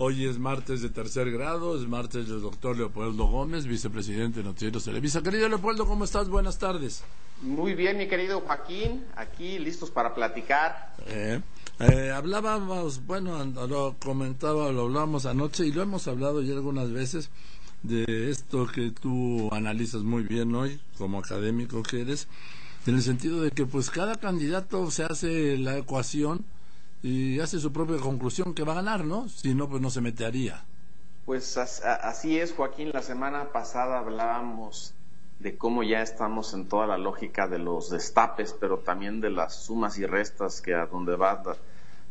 Hoy es martes de tercer grado, es martes del doctor Leopoldo Gómez, vicepresidente de Noticieros Televisa. Querido Leopoldo, ¿cómo estás? Buenas tardes. Muy bien, mi querido Joaquín, aquí listos para platicar. Hablábamos, bueno, lo comentaba, lo hablábamos anoche y lo hemos hablado ya algunas veces de esto que tú analizas muy bien hoy, como académico que eres, en el sentido de que pues cada candidato se hace la ecuación y hace su propia conclusión que va a ganar, ¿no? Si no, pues no se metería. Pues así es, Joaquín. La semana pasada hablábamos de cómo ya estamos en toda la lógica de los destapes, pero también de las sumas y restas, que a donde va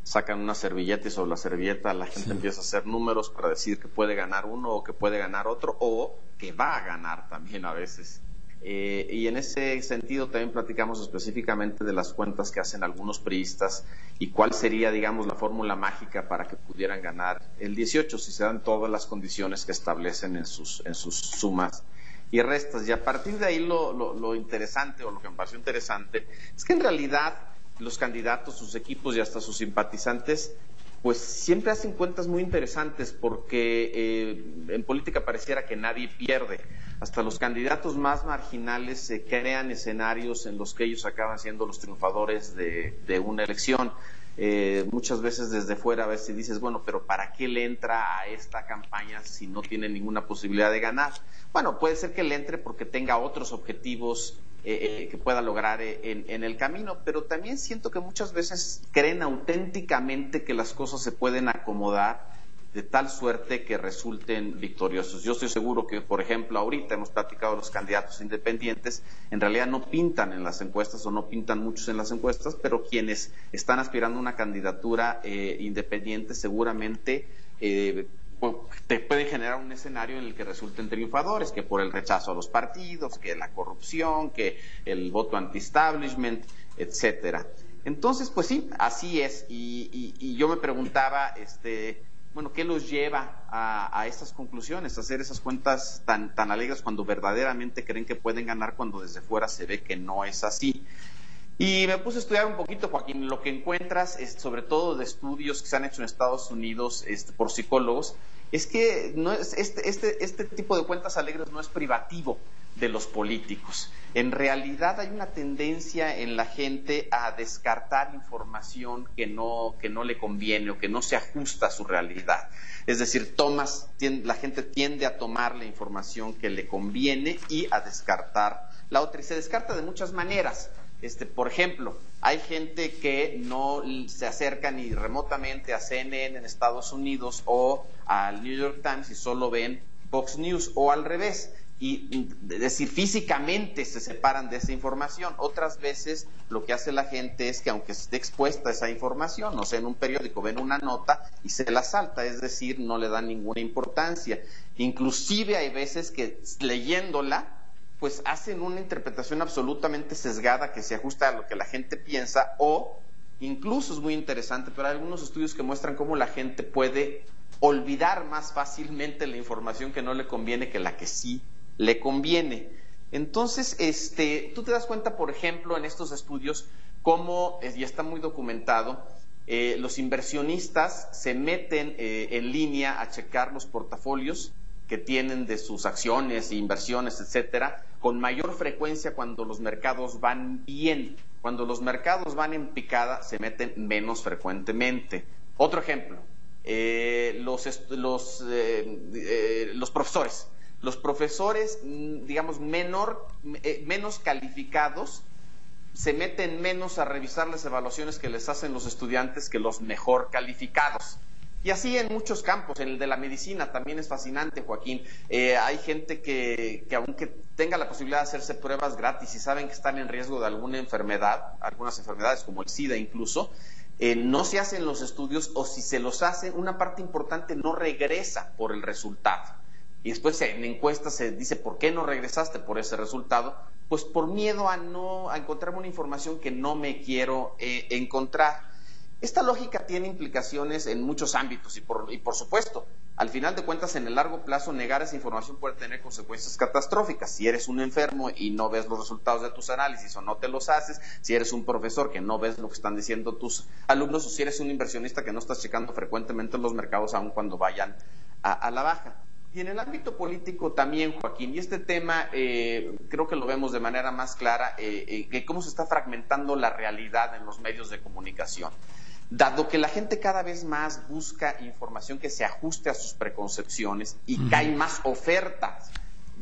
sacan una servilleta y sobre la servilleta la gente empieza a hacer números para decir que puede ganar uno o que puede ganar otro o que va a ganar también a veces. Y en ese sentido también platicamos específicamente de las cuentas que hacen algunos priistas y cuál sería, digamos, la fórmula mágica para que pudieran ganar el 18 si se dan todas las condiciones que establecen en sus sumas y restas. Y a partir de ahí lo interesante, o lo que me pareció interesante, es que en realidad los candidatos, sus equipos y hasta sus simpatizantes pues siempre hacen cuentas muy interesantes, porque en política pareciera que nadie pierde. Hasta los candidatos más marginales se crean escenarios en los que ellos acaban siendo los triunfadores de una elección. Muchas veces desde fuera a veces dices, bueno, pero ¿para qué le entra a esta campaña si no tiene ninguna posibilidad de ganar? Bueno, puede ser que le entre porque tenga otros objetivos que pueda lograr en el camino, pero también siento que muchas veces creen auténticamente que las cosas se pueden acomodar de tal suerte que resulten victoriosos. Yo estoy seguro que, por ejemplo, ahorita hemos platicado de los candidatos independientes, en realidad no pintan en las encuestas o no pintan muchos en las encuestas, pero quienes están aspirando a una candidatura independiente seguramente te pueden generar un escenario en el que resulten triunfadores, que por el rechazo a los partidos, que la corrupción, que el voto anti-establishment, etcétera. Entonces, pues sí, así es. Y yo me preguntaba, bueno, ¿qué los lleva a estas conclusiones, a hacer esas cuentas tan alegres cuando verdaderamente creen que pueden ganar, cuando desde fuera se ve que no es así? Y me puse a estudiar un poquito, Joaquín. Lo que encuentras, sobre todo de estudios que se han hecho en Estados Unidos por psicólogos, es que no es, este tipo de cuentas alegres no es privativo de los políticos. En realidad hay una tendencia en la gente a descartar información que no le conviene o que no se ajusta a su realidad. Es decir, la gente tiende a tomar la información que le conviene y a descartar la otra. Y se descarta de muchas maneras. Por ejemplo, hay gente que no se acerca ni remotamente a CNN en Estados Unidos o al New York Times y solo ven Fox News, o al revés. Y es decir, físicamente se separan de esa información. Otras veces lo que hace la gente es que, aunque esté expuesta a esa información, no sé, en un periódico ven una nota y se la salta, es decir, no le dan ninguna importancia. Inclusive hay veces que leyéndola pues hacen una interpretación absolutamente sesgada que se ajusta a lo que la gente piensa, o incluso es muy interesante, pero hay algunos estudios que muestran cómo la gente puede olvidar más fácilmente la información que no le conviene que la que sí le conviene. Entonces, tú te das cuenta, por ejemplo, en estos estudios, cómo, y está muy documentado, los inversionistas se meten en línea a checar los portafolios que tienen de sus acciones e inversiones, etcétera, con mayor frecuencia cuando los mercados van bien. Cuando los mercados van en picada, se meten menos frecuentemente. Otro ejemplo, los profesores. Los profesores, digamos, menos calificados, se meten menos a revisar las evaluaciones que les hacen los estudiantes que los mejor calificados. Y así en muchos campos. En el de la medicina también es fascinante, Joaquín. Hay gente que aunque tenga la posibilidad de hacerse pruebas gratis y saben que están en riesgo de alguna enfermedad, algunas enfermedades como el SIDA incluso, no se hacen los estudios, o si se los hacen, una parte importante no regresa por el resultado. Y después en encuestas se dice, ¿por qué no regresaste por ese resultado? Pues por miedo a encontrarme una información que no me quiero encontrar. Esta lógica tiene implicaciones en muchos ámbitos y por supuesto al final de cuentas, en el largo plazo, negar esa información puede tener consecuencias catastróficas. Si eres un enfermo y no ves los resultados de tus análisis o no te los haces, si eres un profesor que no ves lo que están diciendo tus alumnos, o si eres un inversionista que no estás checando frecuentemente los mercados aun cuando vayan a la baja. Y en el ámbito político también, Joaquín, y este tema creo que lo vemos de manera más clara, que cómo se está fragmentando la realidad en los medios de comunicación. Dado que la gente cada vez más busca información que se ajuste a sus preconcepciones y que hay más ofertas,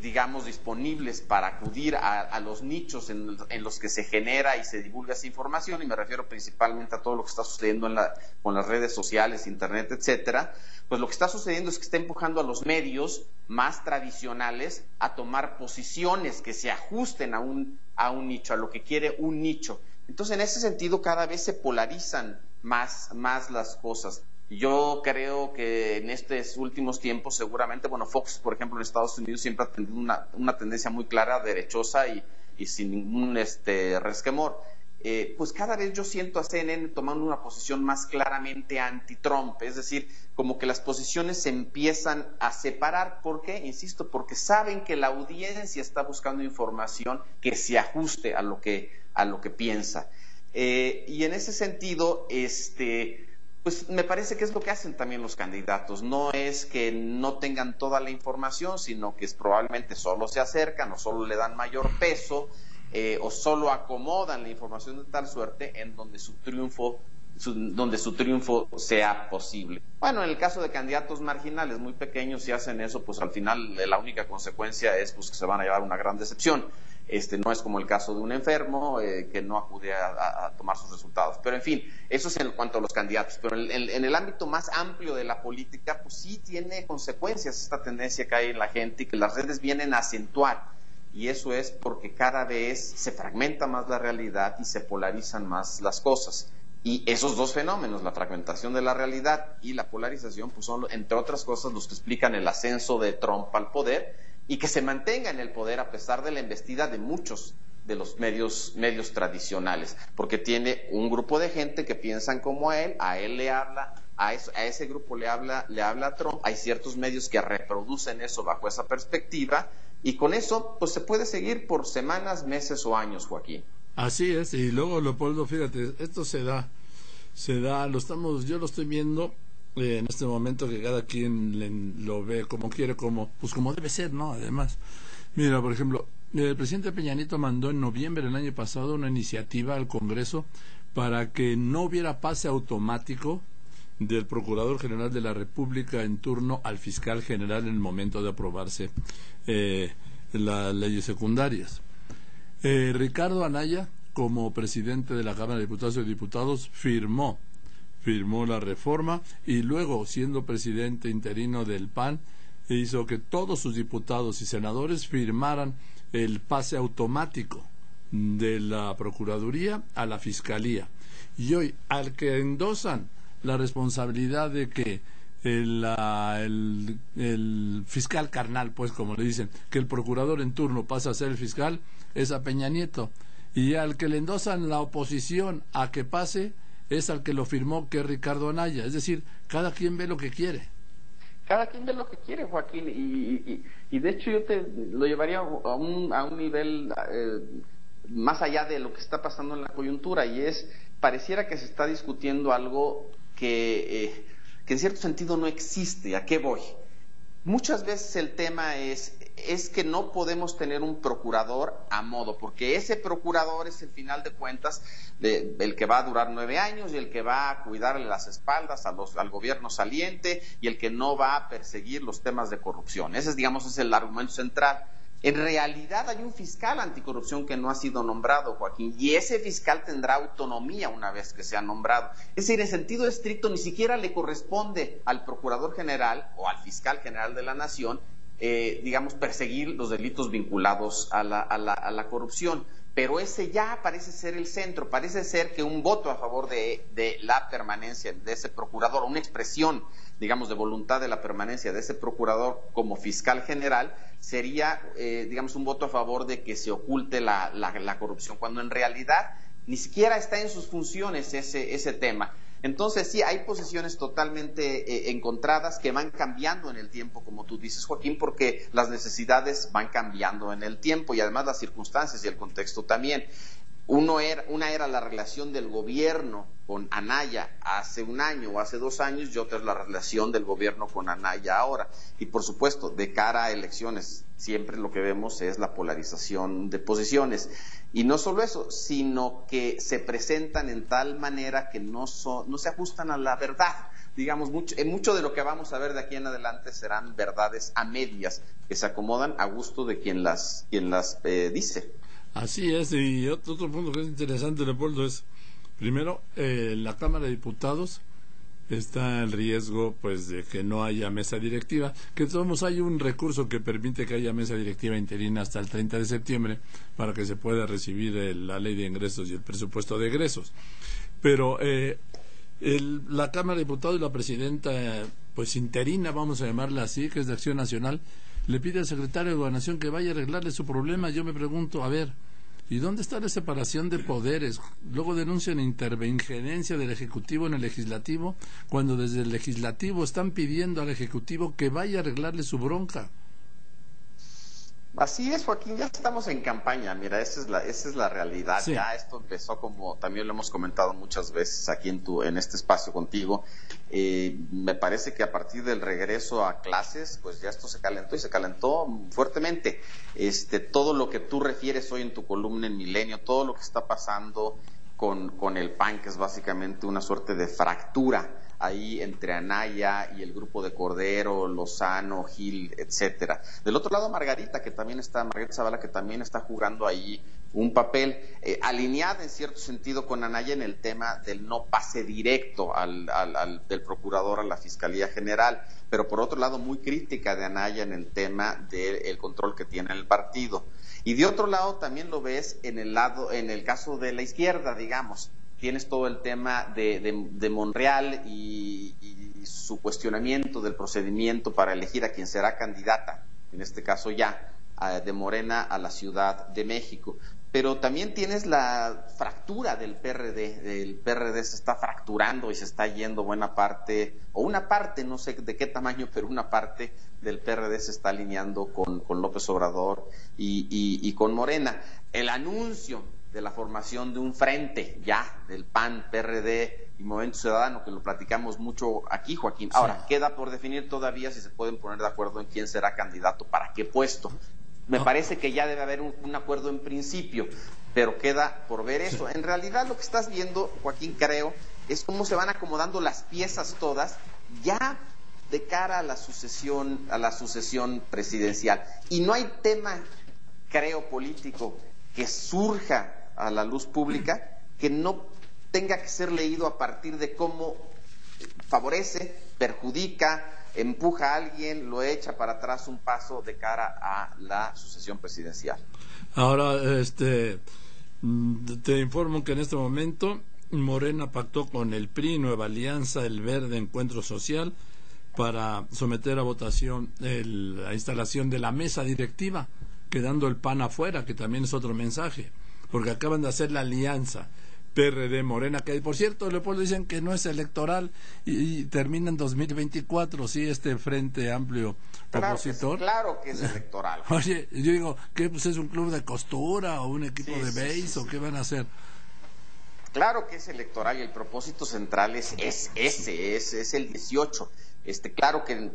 digamos, disponibles para acudir a los nichos en los que se genera y se divulga esa información, y me refiero principalmente a todo lo que está sucediendo con las redes sociales, internet, etcétera, pues lo que está sucediendo es que está empujando a los medios más tradicionales a tomar posiciones que se ajusten a un nicho, a lo que quiere un nicho. Entonces, en ese sentido, cada vez se polarizan más las cosas. Yo creo que en estos últimos tiempos, seguramente, Fox, por ejemplo, en Estados Unidos siempre ha tenido una tendencia muy clara, derechosa y sin ningún resquemor. Pues cada vez yo siento a CNN tomando una posición más claramente anti-Trump, es decir, como que las posiciones se empiezan a separar. ¿Por qué? Insisto, porque saben que la audiencia está buscando información que se ajuste a lo que piensa. Y en ese sentido, pues me parece que es lo que hacen también los candidatos. No es que no tengan toda la información, sino que probablemente solo se acercan o solo le dan mayor peso, o solo acomodan la información de tal suerte en donde su triunfo sea posible. Bueno, en el caso de candidatos marginales muy pequeños, si hacen eso, pues al final la única consecuencia es pues que se van a llevar una gran decepción. No es como el caso de un enfermo que no acude a tomar sus resultados. Pero en fin, eso es en cuanto a los candidatos. Pero en el ámbito más amplio de la política, pues sí tiene consecuencias esta tendencia que hay en la gente y que las redes vienen a acentuar. Y eso es porque cada vez se fragmenta más la realidad y se polarizan más las cosas. Y esos dos fenómenos, la fragmentación de la realidad y la polarización, pues son, entre otras cosas, los que explican el ascenso de Trump al poder y que se mantenga en el poder a pesar de la embestida de muchos de los medios tradicionales, porque tiene un grupo de gente que piensan como a él le habla, a ese grupo le habla a Trump, hay ciertos medios que reproducen eso bajo esa perspectiva, y con eso pues se puede seguir por semanas, meses o años, Joaquín. Así es, y luego, Leopoldo, fíjate, esto se da, yo lo estoy viendo en este momento, que cada quien lo ve como quiere, como debe ser, ¿no? Además, mira, por ejemplo, el presidente Peña Nieto mandó en noviembre del año pasado una iniciativa al Congreso para que no hubiera pase automático del Procurador General de la República en turno al Fiscal General en el momento de aprobarse las leyes secundarias. Ricardo Anaya, como presidente de la Cámara de Diputados y Diputados, firmó la reforma, y luego, siendo presidente interino del PAN, hizo que todos sus diputados y senadores firmaran el pase automático de la Procuraduría a la Fiscalía. Y hoy, al que endosan la responsabilidad de que el fiscal carnal, pues como le dicen, que el procurador en turno pasa a ser el fiscal, es a Peña Nieto, y al que le endosan la oposición a que pase es al que lo firmó, que es Ricardo Anaya. Es decir, cada quien ve lo que quiere. Cada quien ve lo que quiere, Joaquín, y de hecho yo te lo llevaría a un nivel más allá de lo que está pasando en la coyuntura, y pareciera que se está discutiendo algo que en cierto sentido no existe. ¿A qué voy? Muchas veces el tema es que no podemos tener un procurador a modo, porque ese procurador es, el final de cuentas, el que va a durar 9 años y el que va a cuidarle las espaldas al gobierno saliente y el que no va a perseguir los temas de corrupción. Ese es el argumento central. En realidad hay un fiscal anticorrupción que no ha sido nombrado, Joaquín, y ese fiscal tendrá autonomía una vez que sea nombrado. Es decir, en sentido estricto, ni siquiera le corresponde al procurador general o al fiscal general de la nación, perseguir los delitos vinculados a la corrupción. Pero ese ya parece ser el centro, parece ser que un voto a favor de la permanencia de ese procurador, una expresión, de voluntad de la permanencia de ese procurador como fiscal general, sería, un voto a favor de que se oculte la corrupción, cuando en realidad ni siquiera está en sus funciones ese tema. Entonces sí, hay posiciones totalmente encontradas que van cambiando en el tiempo, como tú dices, Joaquín, porque las necesidades van cambiando en el tiempo y además las circunstancias y el contexto también. Una era la relación del gobierno con Anaya hace un año o hace 2 años y otra es la relación del gobierno con Anaya ahora. Y por supuesto, de cara a elecciones, siempre lo que vemos es la polarización de posiciones. Y no solo eso, sino que se presentan en tal manera que no se ajustan a la verdad. Digamos, mucho de lo que vamos a ver de aquí en adelante serán verdades a medias, que se acomodan a gusto de quien las dice. Así es, y otro punto que es interesante, Leopoldo, es, primero, la Cámara de Diputados está en riesgo pues de que no haya mesa directiva, que todos hay un recurso que permite que haya mesa directiva interina hasta el 30 de septiembre para que se pueda recibir la ley de ingresos y el presupuesto de egresos. Pero la Cámara de Diputados y la presidenta pues interina, vamos a llamarla así, que es de Acción Nacional, le pide al secretario de Gobernación que vaya a arreglarle su problema. Yo me pregunto, a ver, ¿y dónde está la separación de poderes? Luego denuncian injerencia del Ejecutivo en el Legislativo, cuando desde el Legislativo están pidiendo al Ejecutivo que vaya a arreglarle su bronca. Así es, Joaquín, ya estamos en campaña, mira, esa es la realidad. Sí. Ya esto empezó, como también lo hemos comentado muchas veces aquí en este espacio contigo. Me parece que a partir del regreso a clases, pues ya esto se calentó y se calentó fuertemente. Todo lo que tú refieres hoy en tu columna en Milenio, todo lo que está pasando con el PAN, que es básicamente una suerte de fractura ahí entre Anaya y el grupo de Cordero, Lozano, Gil, etcétera. Del otro lado, Margarita Zavala, que también está jugando ahí un papel alineada en cierto sentido con Anaya en el tema del no pase directo del procurador a la Fiscalía General, pero por otro lado muy crítica de Anaya en el tema del control que tiene el partido. Y de otro lado también lo ves en el caso de la izquierda, digamos. Tienes todo el tema de Monreal y su cuestionamiento del procedimiento para elegir a quien será candidata, en este caso ya, de Morena a la Ciudad de México. Pero también tienes la fractura del PRD. El PRD se está fracturando y se está yendo buena parte, o una parte, no sé de qué tamaño, pero una parte del PRD se está alineando con López Obrador y con Morena. El anuncio de la formación de un frente ya del PAN, PRD y Movimiento Ciudadano, que lo platicamos mucho aquí, Joaquín. Ahora, sí, queda por definir todavía si se pueden poner de acuerdo en quién será candidato para qué puesto. Me parece que ya debe haber un acuerdo en principio, pero queda por ver eso. Sí. En realidad lo que estás viendo, Joaquín, creo, es cómo se van acomodando las piezas todas ya de cara a la sucesión presidencial. Y no hay tema, creo, político que surja a la luz pública que no tenga que ser leído a partir de cómo favorece, perjudica, empuja a alguien, lo echa para atrás un paso de cara a la sucesión presidencial. Ahora, te informo que en este momento Morena pactó con el PRI, Nueva Alianza, El Verde, Encuentro Social, para someter a votación la instalación de la mesa directiva, quedando el PAN afuera, que también es otro mensaje, porque acaban de hacer la alianza PRD Morena, que por cierto, Leopoldo, dicen que no es electoral y termina en 2024, sí, este Frente Amplio opositor. Claro que es electoral. Oye, yo digo, ¿qué pues es un club de costura o un equipo de base o qué van a hacer? Claro que es electoral y el propósito central es el 18. Claro que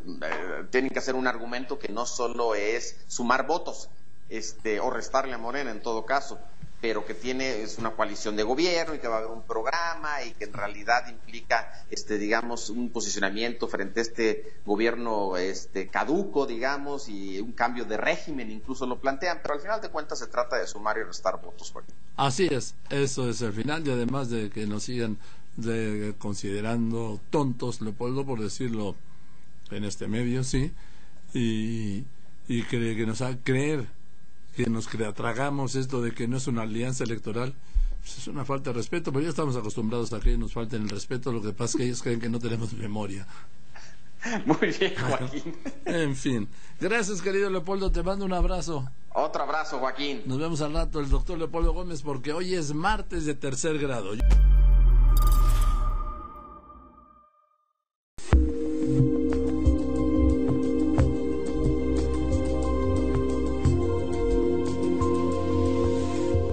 tienen que hacer un argumento que no solo es sumar votos, o restarle a Morena en todo caso, pero que es una coalición de gobierno y que va a haber un programa y que en realidad implica, digamos, un posicionamiento frente a este gobierno caduco, digamos, y un cambio de régimen, incluso lo plantean, pero al final de cuentas se trata de sumar y restar votos, Joaquín. Así es, eso es el final, y además de que nos sigan considerando tontos, Leopoldo, por decirlo en este medio, sí, y que nos haga creer que nos tragamos esto de que no es una alianza electoral, pues es una falta de respeto, pero ya estamos acostumbrados a que nos falten el respeto. Lo que pasa es que ellos creen que no tenemos memoria. Muy bien, Joaquín. En fin, gracias, querido Leopoldo, te mando un abrazo. Otro abrazo, Joaquín. Nos vemos al rato, el doctor Leopoldo Gómez, porque hoy es martes de tercer grado.